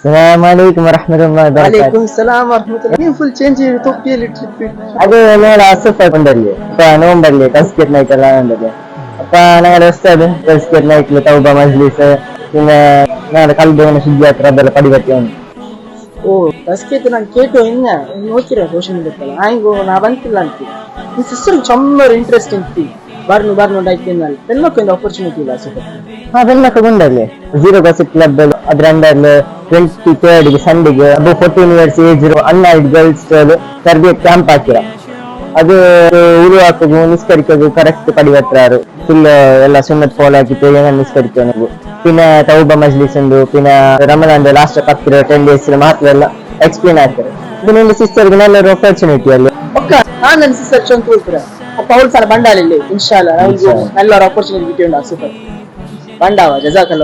Assalamualaikum warahmatullahi wabarakatuh. Waalaikumsalam warahmatullahi. Ni full change Topiಯಲ್ಲಿ trip. ಅದು ನಾನು ಅಸಫರ್ ಬಂದಲ್ಲಿ ನವೆಂಬರ್ಲಿ ಕಸ್ಕೆಟ್ ನೈಟ್ ಎಲ್ಲ ಬಂದದೆ ಅಪ್ಪ ഞങ്ങളുടെ ഉസ്താദ് കസ്കെറ്റ് നൈറ്റിൽ തൗബ മജ്ലിസ് പിന്നെ ഞങ്ങളുടെ കൽബേന ശുദ്ധിയാത്ര ಅದೆಲ್ಲ ಪಡಿಬರ್ತೀನಿ. ಓ ಕಸ್ಕೆಟ್ ನಾನು ಕೇಟು ಇನ್ನ ನೋಡ್ತಿರ ಸೋಷಿಯಲ್ ಮೀಡಿಯಾದಲ್ಲಿ ಆಯ್ಗೋ ನಾ ಬಂತಿಲ್ಲ ಅಂತಿ ಈ ಸಿಸ್ಟರ್ ಚಮ್ಮರ್ ಇಂಟ್ರೆಸ್ಟ್ ಇಂತಿ ಬರ್ನು ಡೈಕಿನಲ್ಲಿ ಎಲ್ಲಕ್ಕೊಂದು ಆಪರ್ಚುನಿಟಿ ಇಲ್ಲ ಸೂಪರ್. ಬೆಲ್ಲಕ್ಕೆ ಬಂದಲ್ಲಿ ಜೀರೋ ಗಾಸಿಪ್ ಕ್ಲಬ್ ಅದ್ರ ಅಂಡರ್ಲಿ 23rd ಸಂಡೆಗೆ ಅದು 14 years ಏಜ್ ಇರೋ ಅನ್ಮ್ಯಾರಿಡ್ ಗರ್ಲ್ಸ್ ತರಬೇತಿ ಕ್ಯಾಂಪ್ ಹಾಕಿರ ಅದು ಉರುವಾಕಗು ನಿಸ್ಕರಿಕಗು ಕರೆಕ್ಟ್ ಪಡಿಬರ್ತಾರು ಫುಲ್ ಎಲ್ಲ ಸುನ್ನತ್ ಫಾಲೋ ಹಾಕಿತ್ತು ಏನ ನಿಸ್ಕರಿಕೆ ನಾವು പിന്നെ തൗബ മജ്ലിസ് ഉണ്ട് പിന്നെ റമദാന്റെ ലാസ്റ്റ് 10 days മാത്രം ಎಲ್ಲ ಎಕ್ಸ್ಪ್ಲೇನ್ ಆಗ್ತಾರೆ. ಇದು ನಿನ್ನ ಸಿಸ್ಟರ್ಗೆ ನಲ್ಲೊരു ಆಪರ್ಚುನಿಟಿ ಅಲ್ಲಿ ಒಕ್ಕ ನಾನು ನನ್ನ ಸಿಸ್ಟರ್ ಚಂದ ಕೂಳ್ತೀರ ಅಪ್ಪ ಅವಳು ಸಲ ಬಂಡಾಳಿಲ್ಲಿ ಇನ್ಶಾಲ್ಲ ನಲ್ಲೊರು ಆಪರ್ಚುನಿಟಿ ಗಿಟ್ಟಿಯುಂಡು ಸೂಪರ್ ಬಂಡಾವ ಜಜಾಕಲ್ಲ.